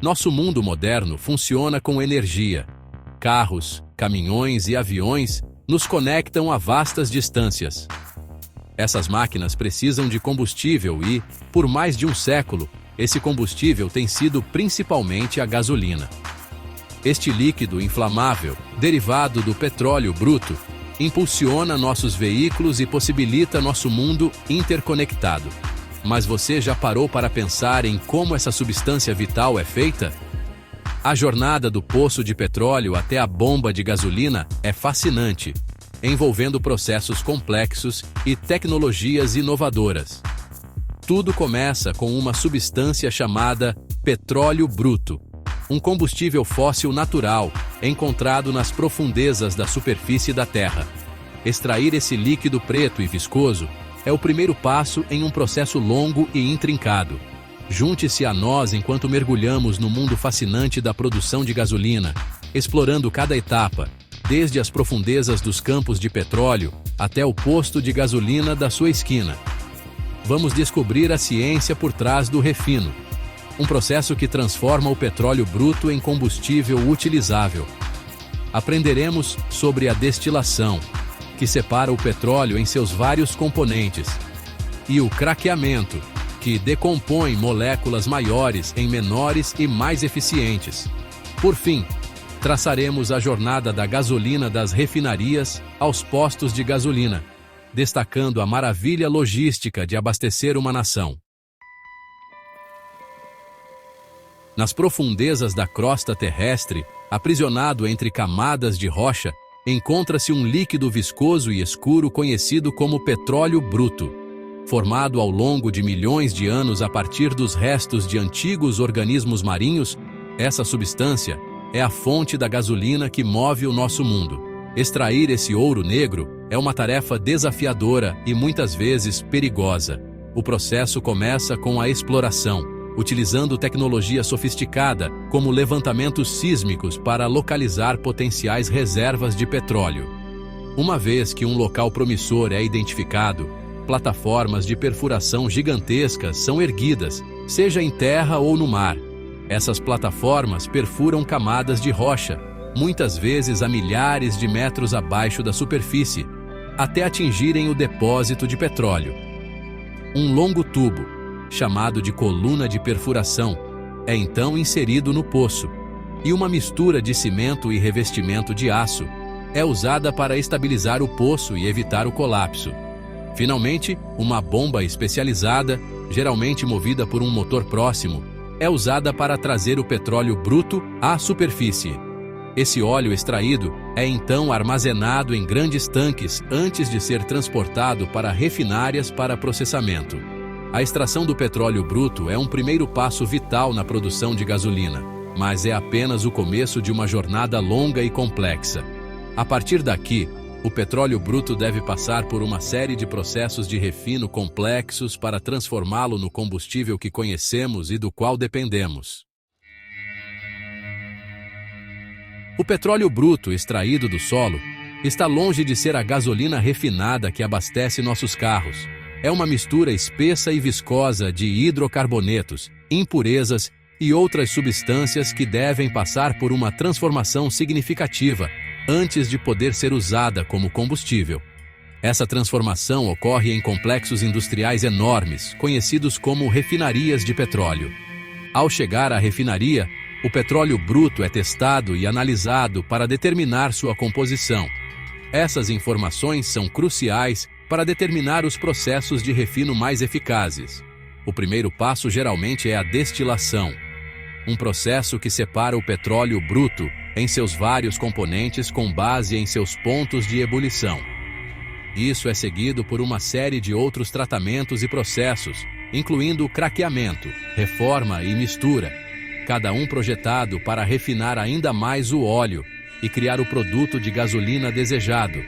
Nosso mundo moderno funciona com energia. Carros, caminhões e aviões nos conectam a vastas distâncias. Essas máquinas precisam de combustível e, por mais de um século, esse combustível tem sido principalmente a gasolina. Este líquido inflamável, derivado do petróleo bruto, impulsiona nossos veículos e possibilita nosso mundo interconectado. Mas você já parou para pensar em como essa substância vital é feita? A jornada do poço de petróleo até a bomba de gasolina é fascinante, envolvendo processos complexos e tecnologias inovadoras. Tudo começa com uma substância chamada petróleo bruto, um combustível fóssil natural encontrado nas profundezas da superfície da Terra. Extrair esse líquido preto e viscoso é o primeiro passo em um processo longo e intrincado. Junte-se a nós enquanto mergulhamos no mundo fascinante da produção de gasolina, explorando cada etapa, desde as profundezas dos campos de petróleo até o posto de gasolina da sua esquina. Vamos descobrir a ciência por trás do refino, um processo que transforma o petróleo bruto em combustível utilizável. Aprenderemos sobre a destilação, que separa o petróleo em seus vários componentes, e o craqueamento, que decompõe moléculas maiores em menores e mais eficientes. Por fim, traçaremos a jornada da gasolina das refinarias aos postos de gasolina, destacando a maravilha logística de abastecer uma nação. Nas profundezas da crosta terrestre, aprisionado entre camadas de rocha, encontra-se um líquido viscoso e escuro conhecido como petróleo bruto. Formado ao longo de milhões de anos a partir dos restos de antigos organismos marinhos, essa substância é a fonte da gasolina que move o nosso mundo. Extrair esse ouro negro é uma tarefa desafiadora e muitas vezes perigosa. O processo começa com a exploração, utilizando tecnologia sofisticada, como levantamentos sísmicos para localizar potenciais reservas de petróleo. Uma vez que um local promissor é identificado, plataformas de perfuração gigantescas são erguidas, seja em terra ou no mar. Essas plataformas perfuram camadas de rocha, muitas vezes a milhares de metros abaixo da superfície, até atingirem o depósito de petróleo. Um longo tubo, chamado de coluna de perfuração, é então inserido no poço, e uma mistura de cimento e revestimento de aço é usada para estabilizar o poço e evitar o colapso. Finalmente, uma bomba especializada, geralmente movida por um motor próximo, é usada para trazer o petróleo bruto à superfície. Esse óleo extraído é então armazenado em grandes tanques antes de ser transportado para refinárias para processamento. A extração do petróleo bruto é um primeiro passo vital na produção de gasolina, mas é apenas o começo de uma jornada longa e complexa. A partir daqui, o petróleo bruto deve passar por uma série de processos de refino complexos para transformá-lo no combustível que conhecemos e do qual dependemos. O petróleo bruto extraído do solo está longe de ser a gasolina refinada que abastece nossos carros. É uma mistura espessa e viscosa de hidrocarbonetos, impurezas e outras substâncias que devem passar por uma transformação significativa antes de poder ser usada como combustível. Essa transformação ocorre em complexos industriais enormes, conhecidos como refinarias de petróleo. Ao chegar à refinaria, o petróleo bruto é testado e analisado para determinar sua composição. Essas informações são cruciais para determinar os processos de refino mais eficazes. O primeiro passo geralmente é a destilação, um processo que separa o petróleo bruto em seus vários componentes com base em seus pontos de ebulição. Isso é seguido por uma série de outros tratamentos e processos, incluindo o craqueamento, reforma e mistura, cada um projetado para refinar ainda mais o óleo e criar o produto de gasolina desejado.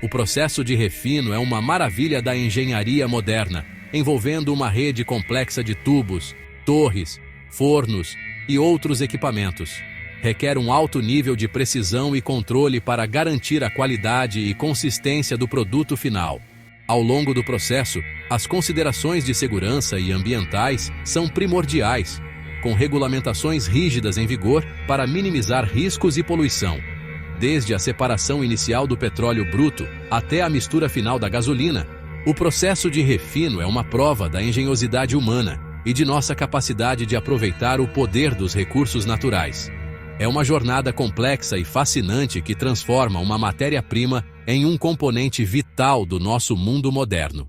O processo de refino é uma maravilha da engenharia moderna, envolvendo uma rede complexa de tubos, torres, fornos e outros equipamentos. Requer um alto nível de precisão e controle para garantir a qualidade e consistência do produto final. Ao longo do processo, as considerações de segurança e ambientais são primordiais. com regulamentações rígidas em vigor para minimizar riscos e poluição. Desde a separação inicial do petróleo bruto até a mistura final da gasolina, o processo de refino é uma prova da engenhosidade humana e de nossa capacidade de aproveitar o poder dos recursos naturais. É uma jornada complexa e fascinante que transforma uma matéria-prima em um componente vital do nosso mundo moderno.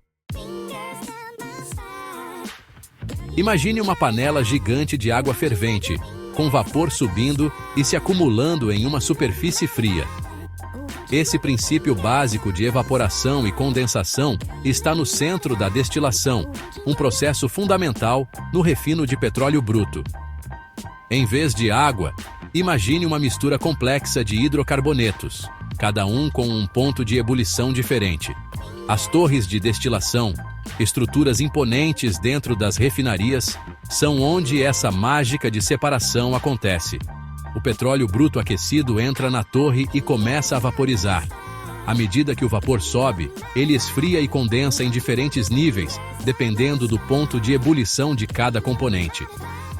Imagine uma panela gigante de água fervente, com vapor subindo e se acumulando em uma superfície fria. Esse princípio básico de evaporação e condensação está no centro da destilação, um processo fundamental no refino de petróleo bruto. Em vez de água, imagine uma mistura complexa de hidrocarbonetos, cada um com um ponto de ebulição diferente. As torres de destilação, estruturas imponentes dentro das refinarias, são onde essa mágica de separação acontece. O petróleo bruto aquecido entra na torre e começa a vaporizar. À medida que o vapor sobe, ele esfria e condensa em diferentes níveis, dependendo do ponto de ebulição de cada componente.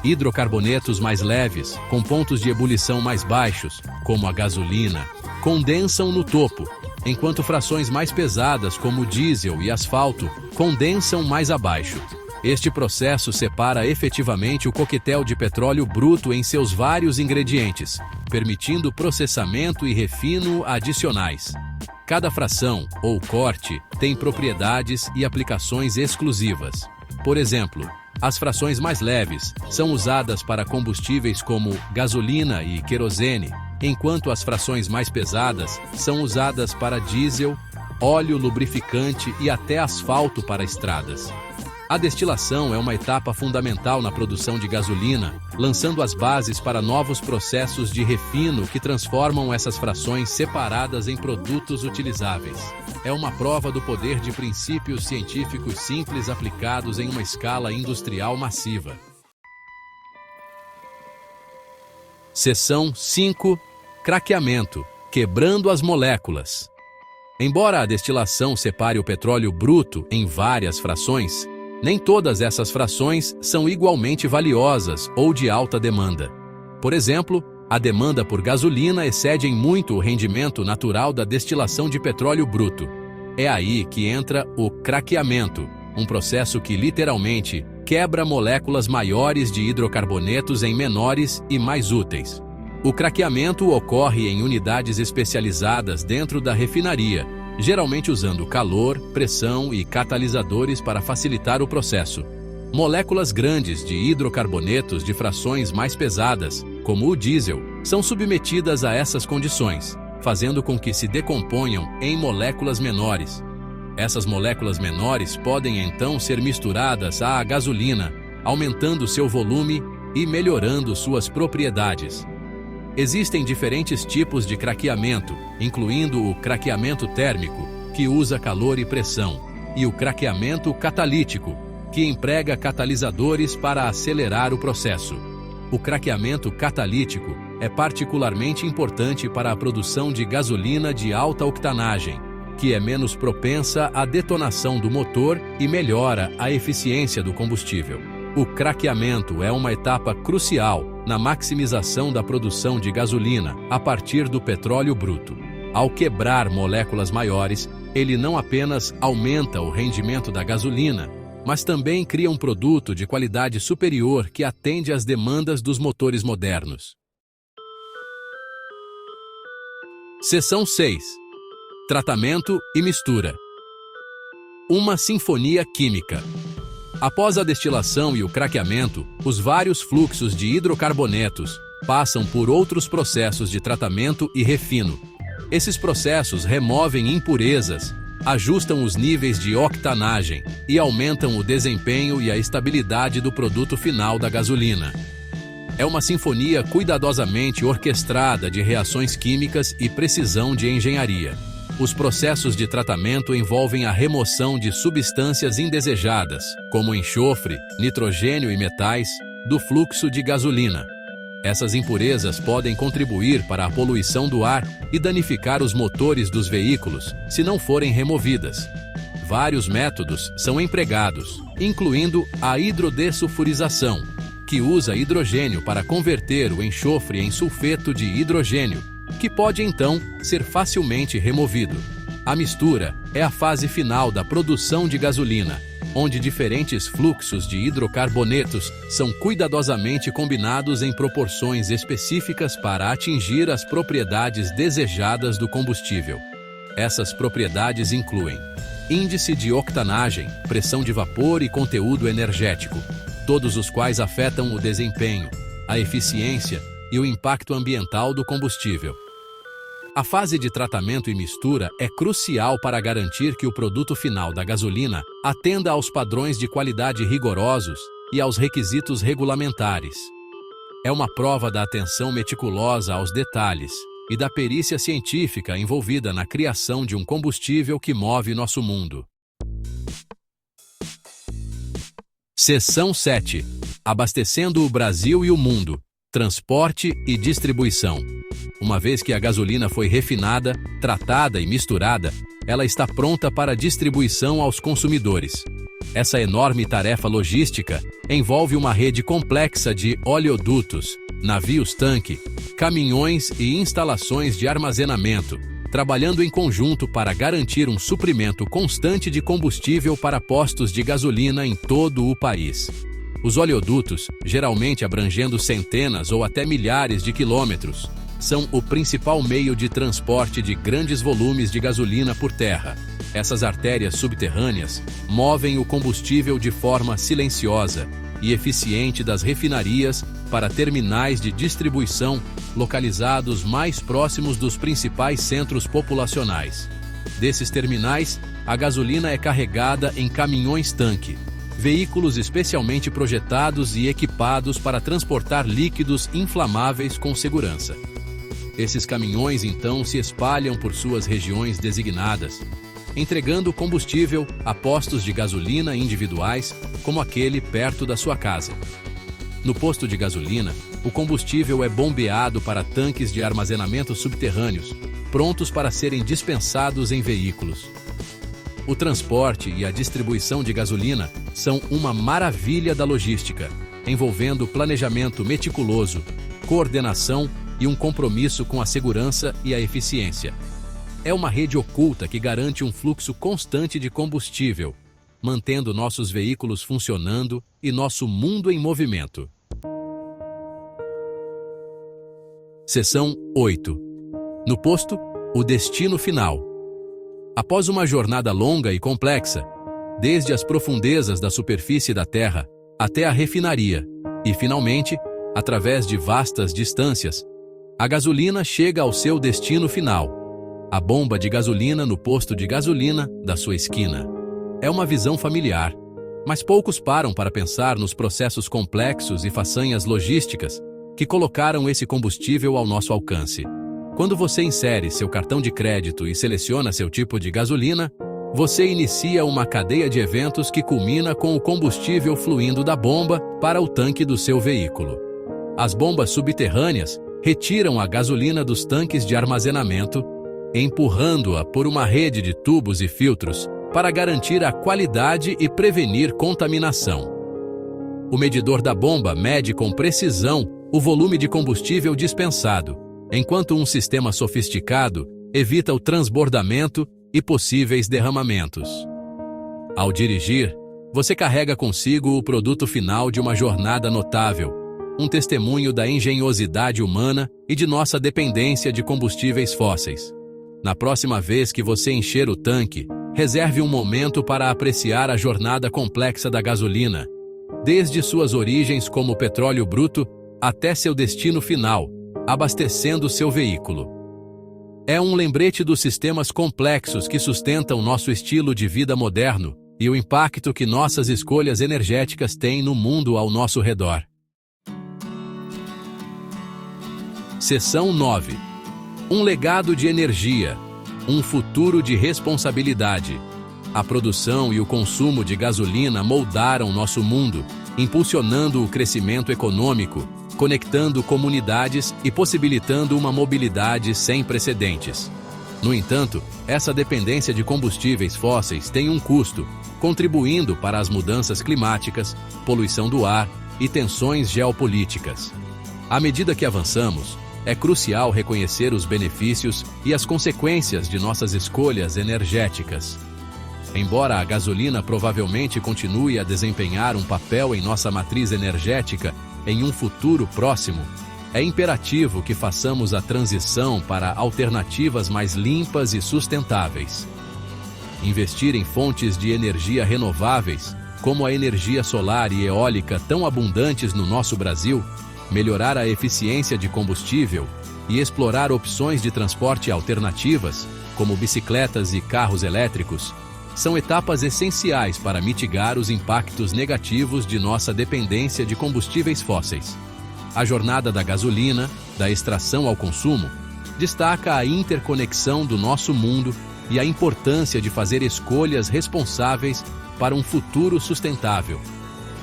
Hidrocarbonetos mais leves, com pontos de ebulição mais baixos, como a gasolina, condensam no topo, enquanto frações mais pesadas, como diesel e asfalto, condensam mais abaixo. Este processo separa efetivamente o coquetel de petróleo bruto em seus vários ingredientes, permitindo processamento e refino adicionais. Cada fração, ou corte, tem propriedades e aplicações exclusivas. Por exemplo, as frações mais leves são usadas para combustíveis como gasolina e querosene, enquanto as frações mais pesadas são usadas para diesel, óleo lubrificante e até asfalto para estradas. A destilação é uma etapa fundamental na produção de gasolina, lançando as bases para novos processos de refino que transformam essas frações separadas em produtos utilizáveis. É uma prova do poder de princípios científicos simples aplicados em uma escala industrial massiva. Seção 5. Craqueamento, quebrando as moléculas. Embora a destilação separe o petróleo bruto em várias frações, nem todas essas frações são igualmente valiosas ou de alta demanda. Por exemplo, a demanda por gasolina excede em muito o rendimento natural da destilação de petróleo bruto. É aí que entra o craqueamento, um processo que literalmente quebra moléculas maiores de hidrocarbonetos em menores e mais úteis. O craqueamento ocorre em unidades especializadas dentro da refinaria, geralmente usando calor, pressão e catalisadores para facilitar o processo. Moléculas grandes de hidrocarbonetos de frações mais pesadas, como o diesel, são submetidas a essas condições, fazendo com que se decomponham em moléculas menores. Essas moléculas menores podem então ser misturadas à gasolina, aumentando seu volume e melhorando suas propriedades. Existem diferentes tipos de craqueamento, incluindo o craqueamento térmico, que usa calor e pressão, e o craqueamento catalítico, que emprega catalisadores para acelerar o processo. O craqueamento catalítico é particularmente importante para a produção de gasolina de alta octanagem, que é menos propensa à detonação do motor e melhora a eficiência do combustível. O craqueamento é uma etapa crucial na maximização da produção de gasolina a partir do petróleo bruto. Ao quebrar moléculas maiores, ele não apenas aumenta o rendimento da gasolina, mas também cria um produto de qualidade superior que atende às demandas dos motores modernos. Seção 6. Tratamento e mistura. Uma sinfonia química. Após a destilação e o craqueamento, os vários fluxos de hidrocarbonetos passam por outros processos de tratamento e refino. Esses processos removem impurezas, ajustam os níveis de octanagem e aumentam o desempenho e a estabilidade do produto final da gasolina. É uma sinfonia cuidadosamente orquestrada de reações químicas e precisão de engenharia. Os processos de tratamento envolvem a remoção de substâncias indesejadas, como enxofre, nitrogênio e metais, do fluxo de gasolina. Essas impurezas podem contribuir para a poluição do ar e danificar os motores dos veículos, se não forem removidas. Vários métodos são empregados, incluindo a hidrodesulfurização, que usa hidrogênio para converter o enxofre em sulfeto de hidrogênio, que pode então ser facilmente removido. A mistura é a fase final da produção de gasolina, onde diferentes fluxos de hidrocarbonetos são cuidadosamente combinados em proporções específicas para atingir as propriedades desejadas do combustível. Essas propriedades incluem índice de octanagem, pressão de vapor e conteúdo energético, todos os quais afetam o desempenho, a eficiência e o impacto ambiental do combustível. A fase de tratamento e mistura é crucial para garantir que o produto final da gasolina atenda aos padrões de qualidade rigorosos e aos requisitos regulamentares. É uma prova da atenção meticulosa aos detalhes e da perícia científica envolvida na criação de um combustível que move nosso mundo. Seção 7. Abastecendo o Brasil e o mundo. Transporte e distribuição. Uma vez que a gasolina foi refinada, tratada e misturada, ela está pronta para distribuição aos consumidores. Essa enorme tarefa logística envolve uma rede complexa de oleodutos, navios-tanque, caminhões e instalações de armazenamento, trabalhando em conjunto para garantir um suprimento constante de combustível para postos de gasolina em todo o país. Os oleodutos, geralmente abrangendo centenas ou até milhares de quilômetros, são o principal meio de transporte de grandes volumes de gasolina por terra. Essas artérias subterrâneas movem o combustível de forma silenciosa e eficiente das refinarias para terminais de distribuição localizados mais próximos dos principais centros populacionais. Desses terminais, a gasolina é carregada em caminhões-tanque, veículos especialmente projetados e equipados para transportar líquidos inflamáveis com segurança. Esses caminhões então se espalham por suas regiões designadas, entregando combustível a postos de gasolina individuais, como aquele perto da sua casa. No posto de gasolina, o combustível é bombeado para tanques de armazenamento subterrâneos, prontos para serem dispensados em veículos. O transporte e a distribuição de gasolina são uma maravilha da logística, envolvendo planejamento meticuloso, coordenação e um compromisso com a segurança e a eficiência. É uma rede oculta que garante um fluxo constante de combustível, mantendo nossos veículos funcionando e nosso mundo em movimento. Seção 8. No posto, o destino final. Após uma jornada longa e complexa, desde as profundezas da superfície da Terra até a refinaria, e finalmente, através de vastas distâncias, a gasolina chega ao seu destino final, a bomba de gasolina no posto de gasolina da sua esquina. É uma visão familiar, mas poucos param para pensar nos processos complexos e façanhas logísticas que colocaram esse combustível ao nosso alcance. Quando você insere seu cartão de crédito e seleciona seu tipo de gasolina, você inicia uma cadeia de eventos que culmina com o combustível fluindo da bomba para o tanque do seu veículo. As bombas subterrâneas retiram a gasolina dos tanques de armazenamento, empurrando-a por uma rede de tubos e filtros para garantir a qualidade e prevenir contaminação. O medidor da bomba mede com precisão o volume de combustível dispensado, enquanto um sistema sofisticado evita o transbordamento e possíveis derramamentos. Ao dirigir, você carrega consigo o produto final de uma jornada notável, um testemunho da engenhosidade humana e de nossa dependência de combustíveis fósseis. Na próxima vez que você encher o tanque, reserve um momento para apreciar a jornada complexa da gasolina, desde suas origens como petróleo bruto até seu destino final, abastecendo seu veículo. É um lembrete dos sistemas complexos que sustentam nosso estilo de vida moderno e o impacto que nossas escolhas energéticas têm no mundo ao nosso redor. Seção 9. Um legado de energia, um futuro de responsabilidade. A produção e o consumo de gasolina moldaram nosso mundo, impulsionando o crescimento econômico, conectando comunidades e possibilitando uma mobilidade sem precedentes. No entanto, essa dependência de combustíveis fósseis tem um custo, contribuindo para as mudanças climáticas, poluição do ar, e tensões geopolíticas. À medida que avançamos, é crucial reconhecer os benefícios e as consequências de nossas escolhas energéticas. Embora a gasolina provavelmente continue a desempenhar um papel em nossa matriz energética em um futuro próximo, é imperativo que façamos a transição para alternativas mais limpas e sustentáveis. Investir em fontes de energia renováveis, como a energia solar e eólica tão abundantes no nosso Brasil, melhorar a eficiência de combustível e explorar opções de transporte alternativas, como bicicletas e carros elétricos, são etapas essenciais para mitigar os impactos negativos de nossa dependência de combustíveis fósseis. A jornada da gasolina, da extração ao consumo, destaca a interconexão do nosso mundo e a importância de fazer escolhas responsáveis para um futuro sustentável.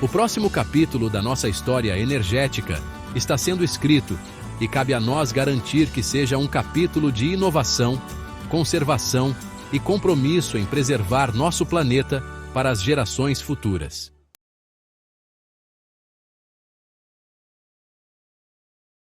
O próximo capítulo da nossa história energética está sendo escrito e cabe a nós garantir que seja um capítulo de inovação, conservação e compromisso em preservar nosso planeta para as gerações futuras.